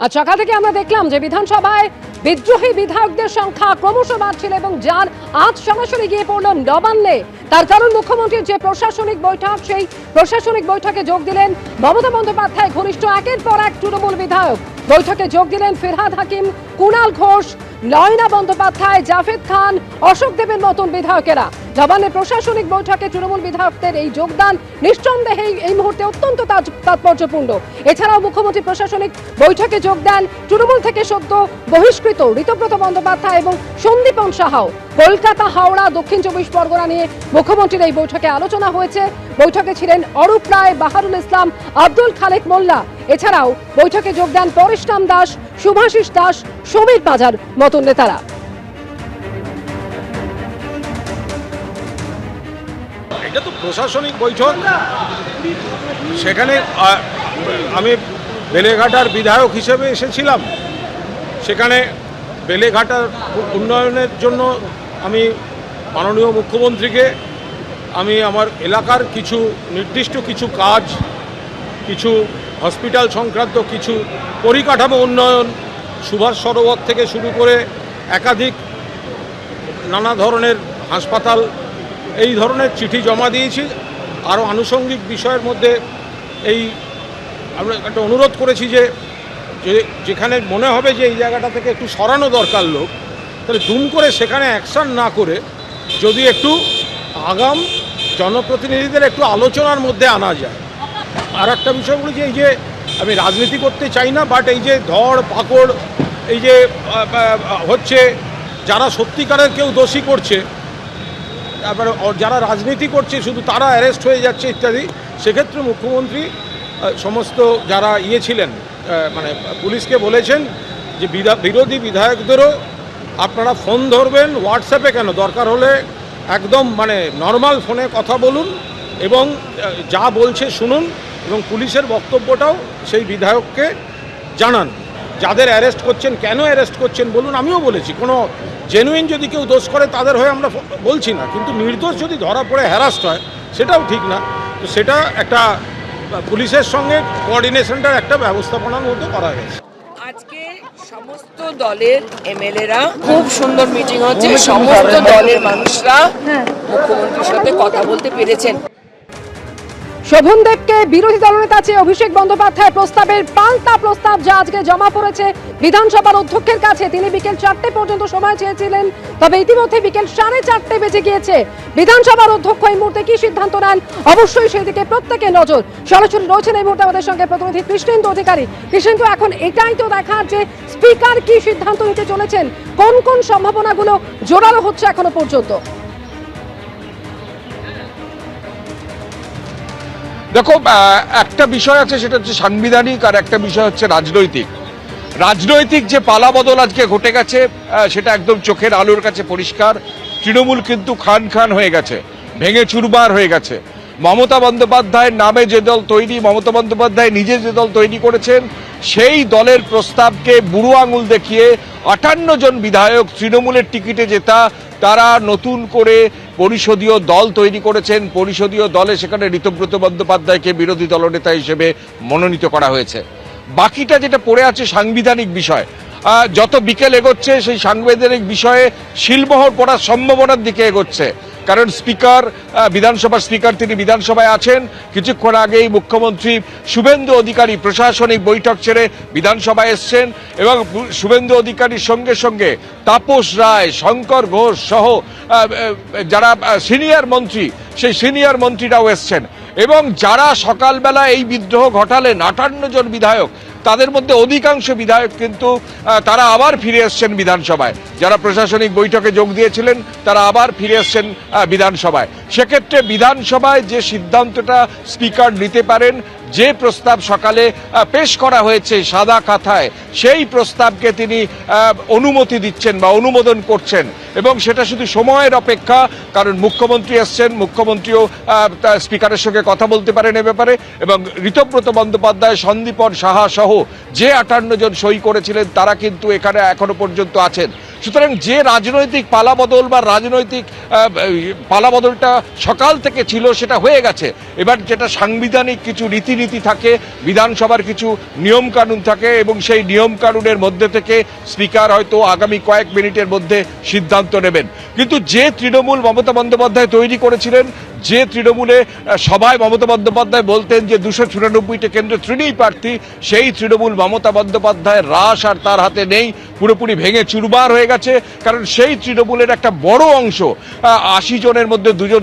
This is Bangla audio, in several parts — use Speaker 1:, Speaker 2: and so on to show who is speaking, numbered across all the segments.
Speaker 1: আর সকাল থেকে আমরা দেখলাম যে বিধানসভায় বিদ্রোহী বিধায়কদের সংখ্যা ক্রমশ বাড়ছিল এবং যার আজ সরাসরি গিয়ে পড়ল নবান্নে। তার কারণ মুখ্যমন্ত্রীর যে প্রশাসনিক বৈঠক, সেই প্রশাসনিক বৈঠকে যোগ দিলেন মমতা বন্দ্যোপাধ্যায় ঘনিষ্ঠ একের পর এক তৃণমূল বিধায়ক। বৈঠকে যোগ দিলেন ফিরহাদ হাকিম, কুণাল ঘোষ, নয়না বন্দ্যোপাধ্যায়, জাভেদ খান, অশোক দেবের মতন বিধায়কেরা। নবান্নে প্রশাসনিক বৈঠকে তৃণমূল বিধায়কদের এই যোগদান নিঃসন্দেহে এই মুহূর্তে অত্যন্ত তাৎপর্যপূর্ণ। এছাড়াও মুখ্যমন্ত্রী প্রশাসনিক বৈঠকে যোগ দেন তৃণমূল থেকে সদ্য বহিষ্কৃত ঋতব্রত বন্দ্যোপাধ্যায় এবং সন্দীপন সাহাও। কলকাতা, হাওড়া, দক্ষিণ 24 পরগনা নিয়ে মুখ্যমন্ত্রীর এই বৈঠকে আলোচনা হয়েছে। বৈঠকে ছিলেন অরূপ রায়, বাহারুল ইসলাম, আব্দুল খালেক মোল্লা। এছাড়াও বৈঠকে যোগ দেন পরেশরাম দাস, শুভাশিস দাস, সমীর পাজার মতন নেতারা।
Speaker 2: এটা তো প্রশাসনিক বৈঠক, সেখানে আমি বেলেঘাটার বিধায়ক হিসেবে এসেছিলাম। সেখানে বেলেঘাটার উন্নয়নের জন্য আমি মাননীয় মুখ্যমন্ত্রীকে আমি আমার এলাকার কিছু নির্দিষ্ট কিছু কাজ, কিছু হসপিটাল সংক্রান্ত কিছু পরিকাঠামো উন্নয়ন, সুভাষ সরোবর থেকে শুরু করে একাধিক নানা ধরনের হাসপাতাল, এই ধরনের চিঠি জমা দিয়েছি। আরও আনুষঙ্গিক বিষয়ের মধ্যে আমরা একটা অনুরোধ করেছি যে যেখানে মনে হবে যে এই জায়গাটা থেকে একটু সরানো দরকার লোক, তাহলে দুম করে সেখানে অ্যাকশন না করে যদি একটু আগাম জনপ্রতিনিধিদের একটু আলোচনার মধ্যে আনা যায়। আর একটা বিষয় বলি যে এই যে আমি রাজনীতি করতে চাই না, বাট এই যে ধড় পাকড় এই যে হচ্ছে, যারা সত্যিকারের কেউ দোষী করছে, তারপরে যারা রাজনীতি করছে শুধু তারা অ্যারেস্ট হয়ে যাচ্ছে ইত্যাদি, সেক্ষেত্রে মুখ্যমন্ত্রী সমস্ত যারা ছিলেন মানে পুলিশকে বলেছেন যে বিরোধী বিধায়কদেরও আপনারা ফোন ধরবেন, হোয়াটসঅ্যাপে কেন, দরকার হলে একদম মানে নর্মাল ফোনে কথা বলুন এবং যা বলছে শুনুন, এবং পুলিশের বক্তব্যটাও সেই বিধায়ককে জানান। যাদের অ্যারেস্ট করছেন কেন অ্যারেস্ট করছেন বলুন। আমিও বলেছি কোনো জেনুইন যদি কেউ দোষ করে তাদের হয়ে আমরা বলছি না, কিন্তু নির্দোষ যদি ধরা পড়ে হ্যারাস্ট হয় সেটাও ঠিক না। তো সেটা একটা পুলিশের সঙ্গে কোঅর্ডিনেশনটার একটা ব্যবস্থাপনার মধ্যে করা গেছে।
Speaker 3: আজকে সমস্ত দলের এমএলএরা খুব সুন্দর মিটিং হচ্ছে, সমস্ত দলের মানুষরা মুখ্যমন্ত্রীর সাথে কথা বলতে পেরেছেন।
Speaker 1: শোভন দেবকে বিরোধী দলনেতা চেয়ে অভিষেক বন্দ্যোপাধ্যায় প্রস্তাবের পাল্টা প্রস্তাব যা আজকে জমা পড়েছে বিধানসভার অধ্যক্ষের কাছে। তিনি বিকেল 4টে পর্যন্ত সময় চেয়েছিলেন, তবে ইতিমধ্যে বিকেল 4:30 বেজে গিয়েছে। বিধানসভার অধ্যক্ষ এই মুহূর্তে কি সিদ্ধান্ত নেন, অবশ্যই সেদিকে প্রত্যেকের নজর। সরাসরি রয়েছেন এই মুহূর্তে আমাদের সঙ্গে প্রতিনিধি কৃষ্ণেন্দু অধিকারী। কৃষ্ণেন্দু, এখন এটাই তো দেখার যে স্পিকার কি সিদ্ধান্ত নিতে চলেছেন, কোন কোন সম্ভাবনাগুলো জোরালো হচ্ছে এখনো পর্যন্ত।
Speaker 4: দেখো, একটা বিষয় আছে, সেটা হচ্ছে সাংবিধানিক, আর একটা বিষয় হচ্ছে রাজনৈতিক যে পালাবদল আজকে ঘটে গেছে সেটা একদম চোখের আলোর কাছে পরিষ্কার। তৃণমূল কিন্তু খান হয়ে গেছে, ভেঙে চুরমার হয়ে গেছে। মমতা বন্দ্যোপাধ্যায়ের নামে যে দল তৈরি, মমতা বন্দ্যোপাধ্যায় নিজে যে দল তৈরি করেছেন, সেই দলের প্রস্তাবকে বুড়ো আঙুল দেখিয়ে 58 জন বিধায়ক তৃণমূলের টিকিটে জেতা তারা নতুন করে পরিষদীয় দল তৈরি করেছেন। পরিষদীয় দলে সেখানে ঋতব্রত বন্দ্যোপাধ্যায়কে বিরোধী দলনেতা হিসেবে মনোনীত করা হয়েছে। বাকিটা যেটা পড়ে আছে সাংবিধানিক বিষয়, যত বিকেল এগোচ্ছে সেই সাংবিধানিক বিষয়ে শিলমোহর পড়ার সম্ভাবনার দিকে এগোচ্ছে। কারণ স্পিকার, বিধানসভার স্পিকার, তিনি বিধানসভায় আছেন। কিছুক্ষণ আগেই মুখ্যমন্ত্রী শুভেন্দু অধিকারী প্রশাসনিক বৈঠক ছেড়ে বিধানসভায় এসছেন, এবং শুভেন্দু অধিকারীর সঙ্গে সঙ্গে তাপস রায়, শঙ্কর ঘোষ সহ যারা সিনিয়র মন্ত্রী, সেই সিনিয়র মন্ত্রীরাও এসছেন। এবং যারা সকালবেলা এই বিদ্রোহ ঘটালেন 58 জন বিধায়ক, তাদের মধ্যে অধিকাংশ বিধায়ক কিন্তু তারা আবার ফিরে এসছেন বিধানসভায়। যারা প্রশাসনিক বৈঠকে যোগ দিয়েছিলেন তারা আবার ফিরে এসছেন বিধানসভায়। সেক্ষেত্রে বিধানসভায় যে সিদ্ধান্তটা স্পিকার নিতে পারেন, যে প্রস্তাব সকালে পেশ করা হয়েছে সাদা খাতায়, সেই প্রস্তাবকে তিনি অনুমতি দিচ্ছেন বা অনুমোদন করছেন, এবং সেটা শুধু সময়ের অপেক্ষা। কারণ মুখ্যমন্ত্রী এসছেন, মুখ্যমন্ত্রীও স্পিকারের সঙ্গে কথা বলতে পারেন এ ব্যাপারে, এবং ঋতব্রত বন্দ্যোপাধ্যায়, সন্দীপন সাহা সহ যে 58 জন সই করেছিলেন তারা কিন্তু এখানে এখনো পর্যন্ত আছেন। সুতরাং যে রাজনৈতিক পালাবদল বা রাজনৈতিক পালাবদলটা সকাল থেকে ছিল সেটা হয়ে গেছে। এবার যেটা সাংবিধানিক কিছু রীতিনীতি থাকে, বিধানসভার কিছু নিয়মকানুন থাকে, এবং সেই নিয়মকানুনের মধ্যে থেকে স্পিকার হয়তো আগামী কয়েক মিনিটের মধ্যে সিদ্ধান্ত নেবেন। কিন্তু যে তৃণমূল মমতা বন্দ্যোপাধ্যায় তৈরি করেছিলেন, যে তৃণমূলে সবাই মমতা বন্দ্যোপাধ্যায় বলতেন যে 294টা কেন্দ্র তৃণমূল প্রার্থী, সেই তৃণমূল মমতা বন্দ্যোপাধ্যায়ের রাশ আর তার হাতে নেই, পুরোপুরি ভেঙে চুরমার হয়ে গেছে। কারণ সেই তৃণমূলের একটা বড় অংশ, 80 জনের মধ্যে 2 জন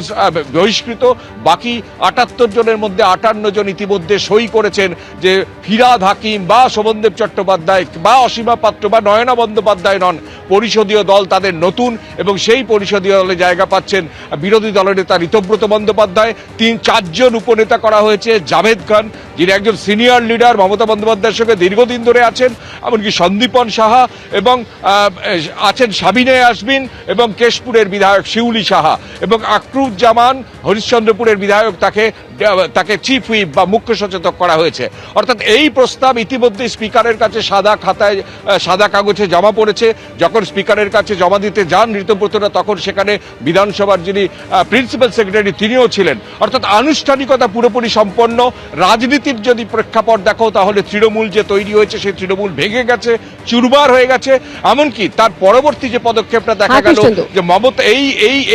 Speaker 4: বহিষ্কৃত, বাকি 78 জনের মধ্যে 58 জন ইতিমধ্যে সই করেছেন যে ফিরহাদ হাকিম বা শোভনদেব চট্টোপাধ্যায় বা অসীমা পাত্র বা নয়না বন্দ্যোপাধ্যায় নন, পরিষদীয় দল তাদের নতুন, এবং সেই পরিষদীয় দলে জায়গা পাচ্ছেন বিরোধী দলের নেতা ঋতব্রত বন্দ্যোপাধ্যায়। 3-4 জন উপনেতা করা হয়েছে। জাভেদ খান, যিনি একজন সিনিয়র লিডার, মমতা বন্দ্যোপাধ্যায়ের সঙ্গে দীর্ঘদিন ধরে আছেন, এমনকি সন্দীপন সাহা, এবং আছেন সাবিনে আসবিন, এবং কেশপুরের বিধায়ক শিউলি সাহা, এবং আকরুজ্জামান হরিশ্চন্দ্রপুরের বিধায়ক, তাকে চিফ হুইপ বা মুখ্য সচেতক করা হয়েছে। অর্থাৎ এই প্রস্তাব ইতিমধ্যে স্পিকারের কাছে সাদা কাগজে জমা পড়েছে। যখন স্পিকারের কাছে জমা দিতে যান ঋতব্রতরা, তখন সেখানে বিধানসভার যিনি প্রিন্সিপাল সেক্রেটারি তিনিও ছিলেন। অর্থাৎ আনুষ্ঠানিকতা পুরোপুরি সম্পন্ন। রাজনীতির যদি প্রেক্ষাপট দেখো, তাহলে তৃণমূল যে তৈরি হয়েছে সেই তৃণমূল ভেঙে গেছে, চুরমার হয়ে গেছে। এমনকি তার পরবর্তী যে পদক্ষেপটা দেখা গেল যে মমতা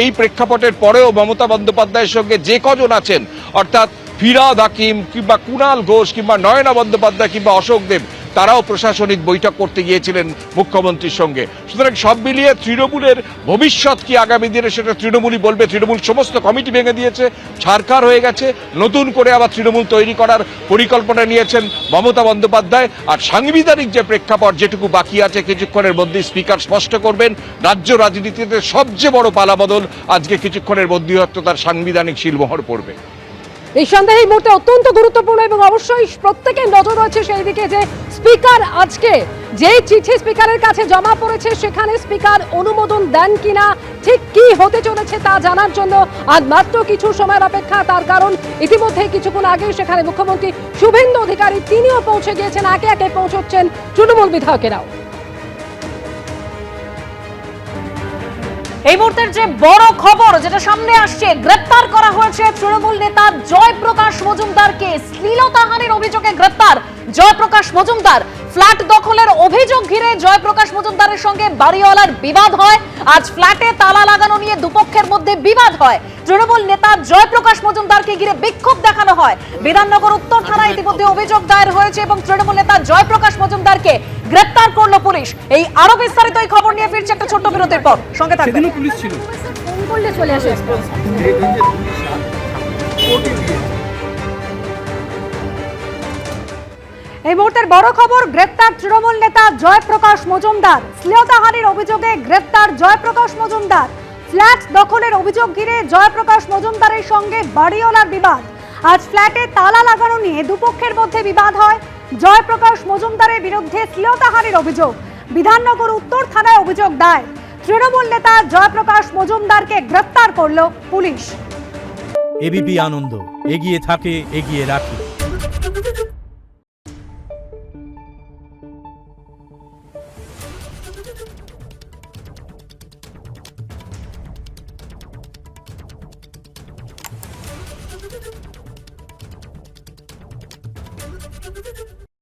Speaker 4: এই প্রেক্ষাপটের পরেও মমতা বন্দ্যোপাধ্যায়ের সঙ্গে যে কজন আছেন, অর্থাৎ ফিরহাদ হাকিম কিংবা কুণাল ঘোষ কিংবা নয়না বন্দ্যোপাধ্যায় কিংবা অশোক দেব, তারাও প্রশাসনিক বৈঠক করতে গিয়েছিলেন মুখ্যমন্ত্রীর সঙ্গে। সুতরাং সব মিলিয়ে তৃণমূলের ভবিষ্যৎ কি আগামী দিনে সেটা তৃণমূলই বলবে। তৃণমূল সমস্ত কমিটি ভেঙে দিয়েছে, ছারখার হয়ে গেছে, নতুন করে আবার তৃণমূল তৈরি করার পরিকল্পনা নিয়েছেন মমতা বন্দ্যোপাধ্যায়। আর সাংবিধানিক যে প্রেক্ষাপট যেটুকু বাকি আছে, কিছুক্ষণের মধ্যে স্পিকার স্পষ্ট করবেন। রাজ্য রাজনীতিতে সবচেয়ে বড় পালাবদল আজকে কিছুক্ষণের মধ্যেই হয়তো তার সাংবিধানিক শিলমোহর পড়বে।
Speaker 1: এই সন্দেহ এই মুহূর্তে অত্যন্ত গুরুত্বপূর্ণ, এবং অবশ্যই প্রত্যেকের নজর রয়েছে সেই দিকে যে স্পিকার আজকে যে চিঠি স্পিকারের কাছে জমা পড়েছে, সেখানে স্পিকার অনুমোদন দেন কিনা, ঠিক কি হতে চলেছে তা জানার জন্য আজ মাত্র কিছু সময়ের অপেক্ষা। তার কারণ ইতিমধ্যে কিছুক্ষণ আগে সেখানে মুখ্যমন্ত্রী শুভেন্দু অধিকারী তিনিও পৌঁছে গিয়েছেন, একে একে পৌঁছচ্ছেন তৃণমূল বিধায়কেরাও।
Speaker 5: এই মুহূর্তের যে বড় খবর যেটা সামনে আসছে, গ্রেপ্তার করা হয়েছে তৃণমূল নেতা জয়প্রকাশ মজুমদারকে। শ্লীলতাহানির অভিযোগে গ্রেপ্তার জয়প্রকাশ মজুমদার। ফ্ল্যাট দখলের অভিযোগ ঘিরে জয়প্রকাশ মজুমদারের সঙ্গে বাড়িওয়ালার বিবাদ হয়। আজ ফ্ল্যাটে তালা লাগানো নিয়ে দুপক্ষের মধ্যে বিবাদ হয়। তৃণমূল নেতা জয়প্রকাশ মজুমদারকে ঘিরে বিক্ষোভ দেখানো হয়। বিধাননগর উত্তর থানায় ইতিমধ্যে অভিযোগ দায়ের হয়েছে এবং তৃণমূল নেতা জয়প্রকাশ মজুমদারকে গ্রেপ্তার করলো পুলিশ। এই আরো বিস্তারিত এই খবর নিয়ে ফিরছে একটা ছোট্ট বিরতির পর, সঙ্গে থাকবেন।
Speaker 6: পুলিশ ছিল
Speaker 1: ফোন করলে চলে আসে।
Speaker 5: এই মুহূর্তের বড় খবর, গ্রেপ্তার তৃণমূল নেতা জয়প্রকাশ মজুমদার। শ্লীলতাহানির অভিযোগে গ্রেপ্তার জয়প্রকাশ মজুমদার। ফ্ল্যাট দখলের অভিযোগ ঘিরে জয়প্রকাশ মজুমদারের সঙ্গে বাড়িওয়ালার বিবাদ। আজ ফ্ল্যাটে তালা লাগানো নিয়ে দুপক্ষের মধ্যে বিবাদ হয়। জয়প্রকাশ মজুমদারের বিরুদ্ধে শ্লীলতাহানির অভিযোগ। বিধাননগর উত্তর থানায় অভিযোগ দায়ের। তৃণমূল নেতা জয়প্রকাশ মজুমদারকে গ্রেপ্তার করল পুলিশ।
Speaker 6: এবিপি আনন্দ, এগিয়ে থাকে, এগিয়ে রাখে।